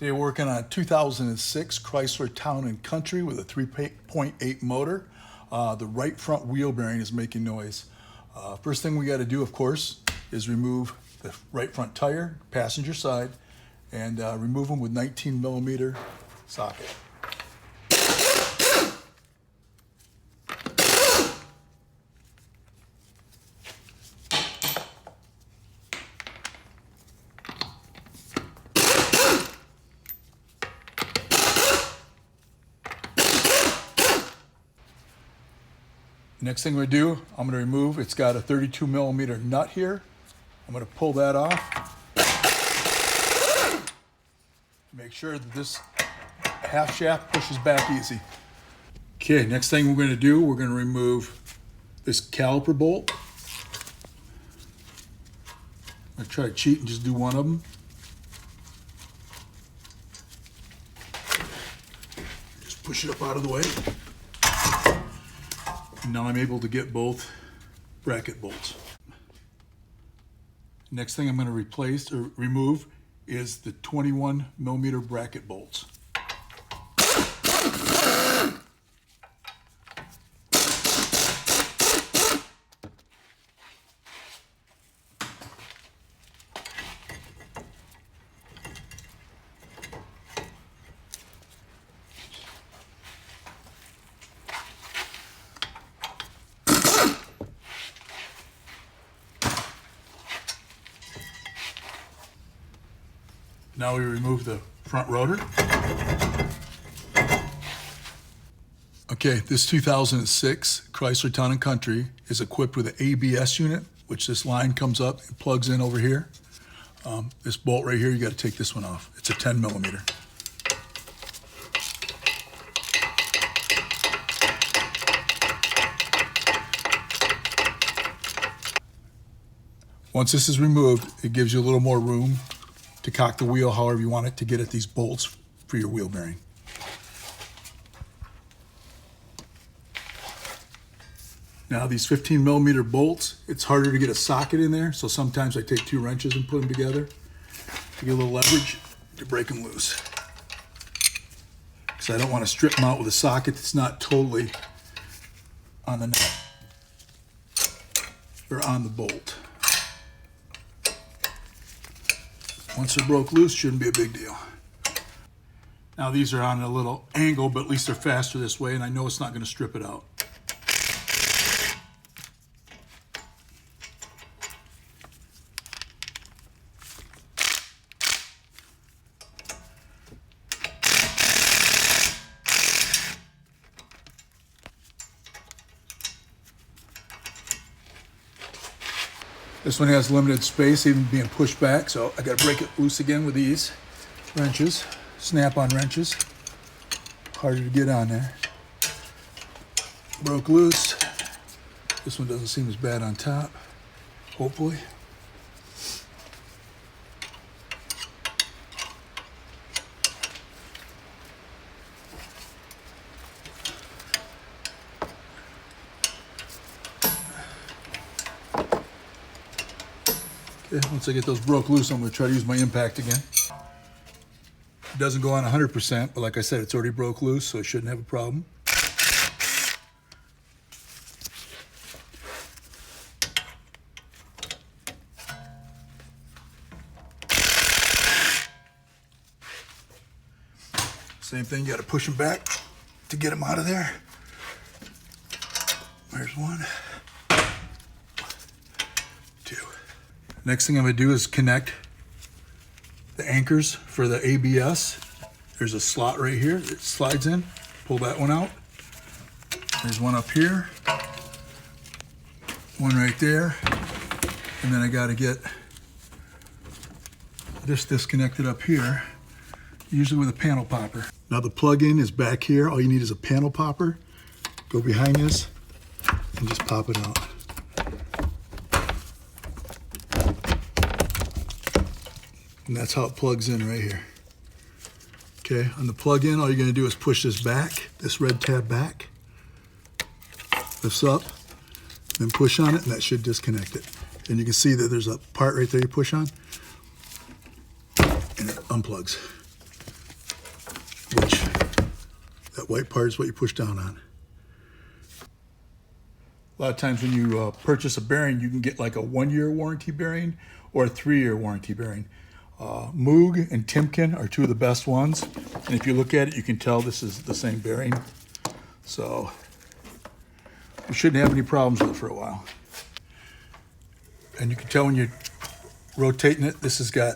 Today we're working on a 2006 Chrysler Town Country with a 3.8 motor. The right front wheel bearing is making noise. First thing we got to do, of course, is remove the right front tire, passenger side, and remove them with 19mm socket. Next thing we do, I'm going to remove, it's got a 32mm nut here. I'm going to pull that off. Make sure that this half shaft pushes back easy. Okay, next thing we're going to do, we're going to remove this caliper bolt. I'm going to try to cheat and just do one of them. Just push it up out of the way. Now I'm able to get both bracket bolts. Next thing I'm going to replace or remove is the 21mm bracket bolts. Now we remove the front rotor. Okay, this 2006 Chrysler Town & Country is equipped with an ABS unit, which this line comes up and plugs in over here. This bolt right here, you got to take this one off. It's a 10mm. Once this is removed, it gives you a little more room to cock the wheel however you want it to get at these bolts for your wheel bearing. Now these 15mm bolts, it's harder to get a socket in there, so sometimes I take 2 wrenches and put them together to get a little leverage to break them loose. Because I don't want to strip them out with a socket that's not totally on the nut or on the bolt. Once they're broke loose, shouldn't be a big deal. Now these are on a little angle, but at least they're faster this way, and I know it's not going to strip it out. This one has limited space, even being pushed back, so I got to break it loose again with these wrenches, snap-on wrenches. Harder to get on there. Broke loose. This one doesn't seem as bad on top, hopefully. Okay, once I get those broke loose, I'm going to try to use my impact again. It doesn't go on 100%, but like I said, it's already broke loose, so I shouldn't have a problem. Same thing, you got to push them back to get them out of there. There's one. Next thing I'm going to do is connect the anchors for the ABS. There's a slot right here that slides in. Pull that one out. There's one up here. One right there. And then I got to get this disconnected up here, usually with a panel popper. Now the plug-in is back here. All you need is a panel popper. Go behind this and just pop it out. And that's how it plugs in right here. Okay, on the plug-in, all you're gonna do is push this back, this red tab back, lifts up, then push on it, and that should disconnect it. And you can see that there's a part right there you push on, and it unplugs. That white part is what you push down on. A lot of times when you purchase a bearing, you can get like a 1-year warranty bearing or a 3-year warranty bearing. Moog and Timken are two of the best ones. And if you look at it, you can tell this is the same bearing. So you shouldn't have any problems with it for a while. And you can tell when you're rotating it, this has got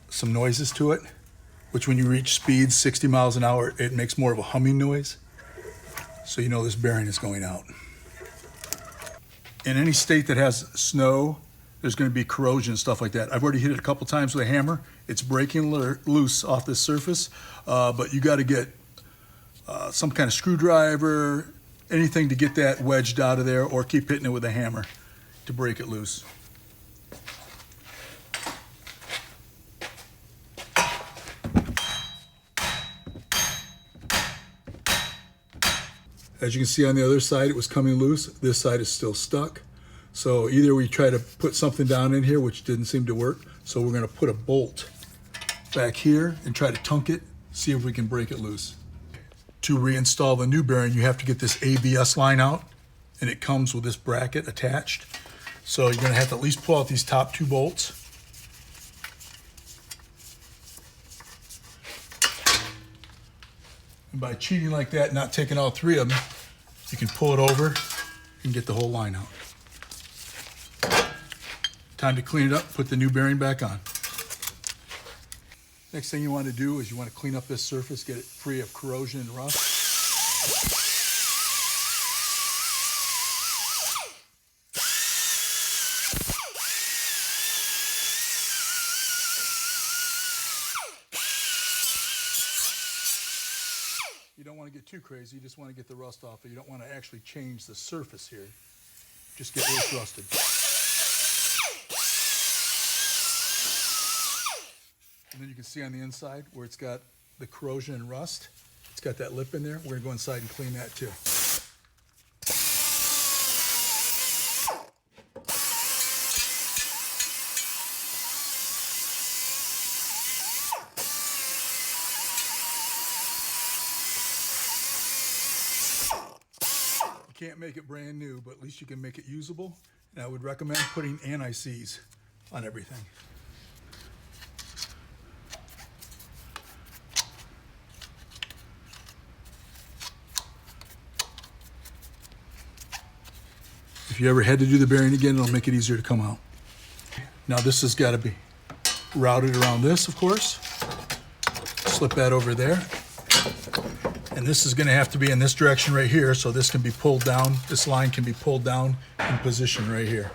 some noises to it, which when you reach speeds 60 miles an hour, it makes more of a humming noise. So you know this bearing is going out. In any state that has snow, there's going to be corrosion and stuff like that. I've already hit it a couple times with a hammer. It's breaking loose off this surface, but you got to get some kind of screwdriver, anything to get that wedged out of there, or keep hitting it with a hammer to break it loose. As you can see on the other side, it was coming loose. This side is still stuck. So either we try to put something down in here, which didn't seem to work. So we're gonna put a bolt back here and try to tunk it, see if we can break it loose. To reinstall the new bearing, you have to get this ABS line out, and it comes with this bracket attached. So you're gonna have to at least pull out these top 2 bolts. And by cheating like that, not taking all 3 of them, you can pull it over and get the whole line out. Time to clean it up, put the new bearing back on. Next thing you want to do is you want to clean up this surface, get it free of corrosion and rust. You don't want to get too crazy, you just want to get the rust off, but you don't want to actually change the surface here. Just get where it's rusted. And then you can see on the inside where it's got the corrosion and rust. It's got that lip in there. We're gonna go inside and clean that too. You can't make it brand new, but at least you can make it usable. And I would recommend putting anti-seize on everything. If you ever had to do the bearing again, it'll make it easier to come out. Now this has got to be routed around this, of course. Slip that over there. And this is going to have to be in this direction right here, so this can be pulled down. This line can be pulled down in position right here.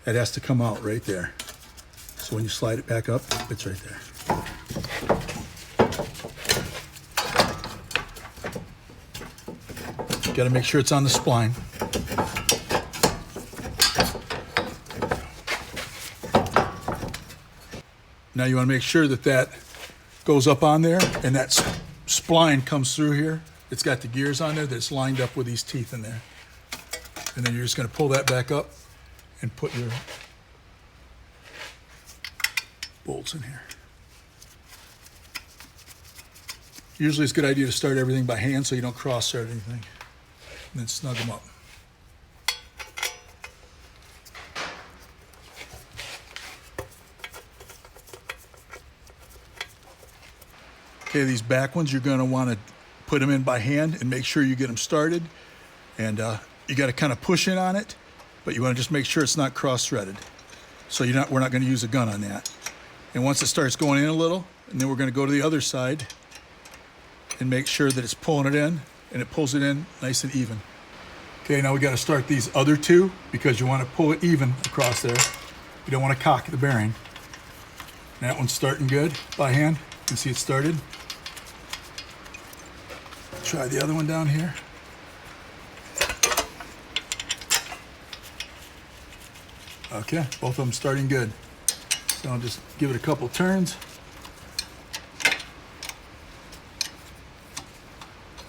That has to come out right there. So when you slide it back up, it's right there. Got to make sure it's on the spline. Now you want to make sure that that goes up on there and that spline comes through here. It's got the gears on there that's lined up with these teeth in there. And then you're just going to pull that back up and put your bolts in here. Usually it's a good idea to start everything by hand so you don't cross-thread anything. And then snug them up. Okay, these back ones, you're going to want to put them in by hand and make sure you get them started. And you got to kind of push in on it, but you want to just make sure it's not cross-threaded. So we're not going to use a gun on that. And once it starts going in a little, and then we're going to go to the other side and make sure that it's pulling it in, and it pulls it in nice and even. Okay, now we got to start these other 2 because you want to pull it even across there. You don't want to cock the bearing. And that one's starting good by hand. You can see it started. Try the other one down here. Okay, both of them starting good. So I'll just give it a couple turns.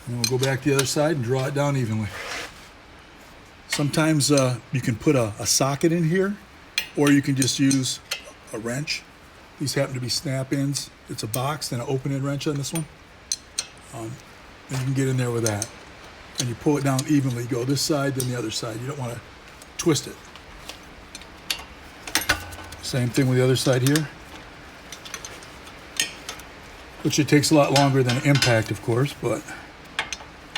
And then we'll go back to the other side and draw it down evenly. Sometimes you can put a socket in here, or you can just use a wrench. These happen to be snap-ins. It's a box and an open-end wrench on this one. And you can get in there with that. And you pull it down evenly. Go this side, then the other side. You don't want to twist it. Same thing with the other side here. Which it takes a lot longer than impact, of course, but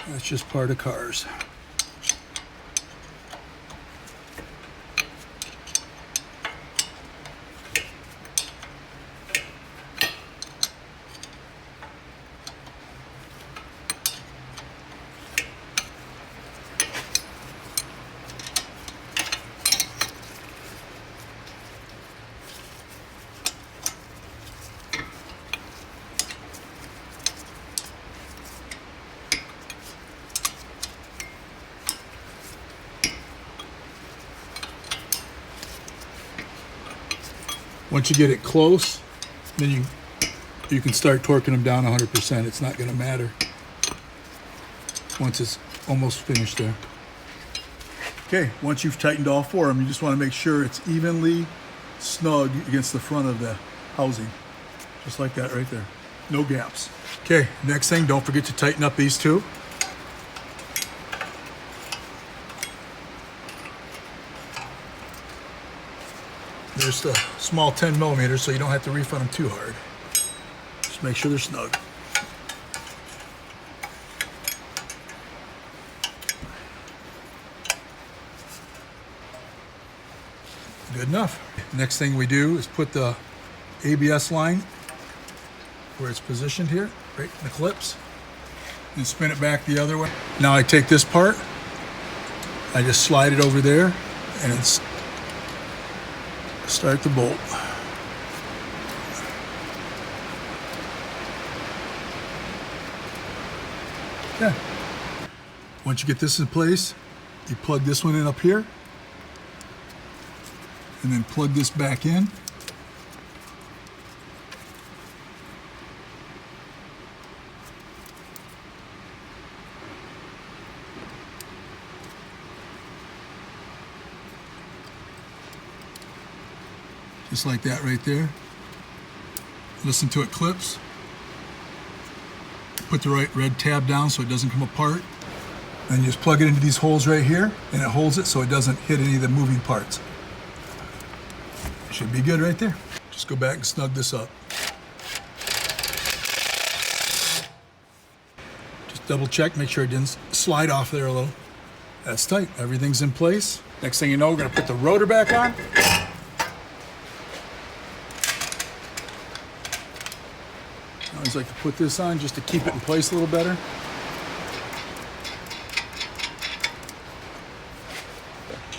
that's just part of cars. Once you get it close, then you can start torquing them down 100%. It's not going to matter once it's almost finished there. Okay, once you've tightened all four of them, you just want to make sure it's evenly snug against the front of the housing. Just like that right there. No gaps. Okay, next thing, don't forget to tighten up these two. Just a small 10 millimeters, so you don't have to refund them too hard. Just make sure they're snug. Good enough. Next thing we do is put the ABS line where it's positioned here, right in the clips, and spin it back the other way. Now I take this part, I just slide it over there, and it's start the bolt. Yeah. Once you get this in place, you plug this one in up here, and then plug this back in. Just like that right there. Listen to it clips. Put the right red tab down so it doesn't come apart. Then you just plug it into these holes right here, and it holds it so it doesn't hit any of the moving parts. Should be good right there. Just go back and snug this up. Just double check, make sure it didn't slide off there a little. That's tight, everything's in place. Next thing you know, we're gonna put the rotor back on. I always like to put this on just to keep it in place a little better.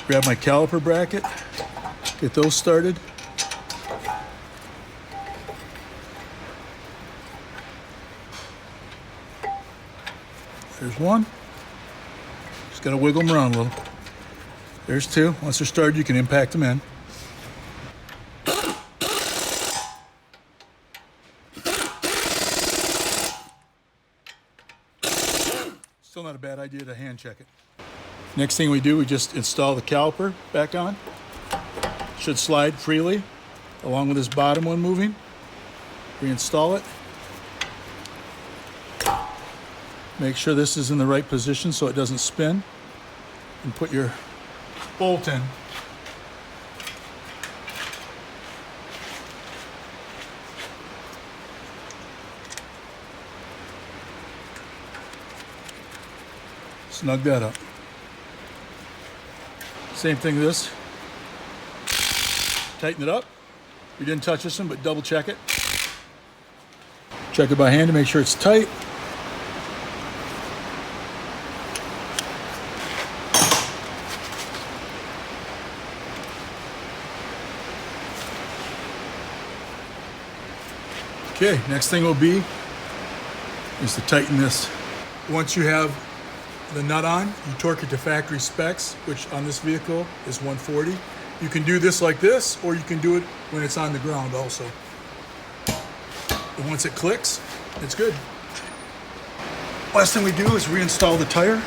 Grab my caliper bracket, get those started. There's one. Just gotta wiggle them around a little. There's two. Once they're started, you can impact them in. Still not a bad idea to hand check it. Next thing we do, we just install the caliper back on. Should slide freely, along with this bottom one moving. Reinstall it. Make sure this is in the right position so it doesn't spin. And put your bolt in. Snug that up. Same thing with this. Tighten it up. You didn't touch this one, but double check it. Check it by hand to make sure it's tight. Okay, next thing will be is to tighten this. Once you have the nut on, you torque it to factory specs, which on this vehicle is 140. You can do this like this, or you can do it when it's on the ground also. And once it clicks, it's good. Last thing we do is reinstall the tire.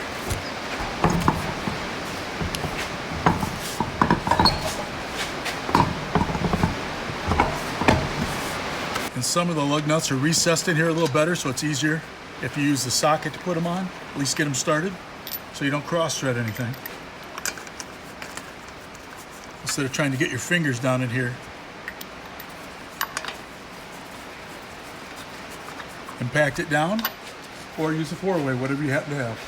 And some of the lug nuts are recessed in here a little better, so it's easier if you use the socket to put them on, at least get them started so you don't cross-thread anything. Instead of trying to get your fingers down in here. Impact it down, or use a 4-way, whatever you happen to have.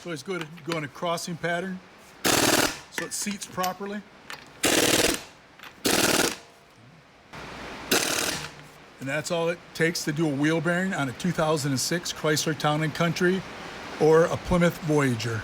So it's good to go in a crossing pattern so it seats properly. And that's all it takes to do a wheel bearing on a 2006 Chrysler Town & Country or a Plymouth Voyager.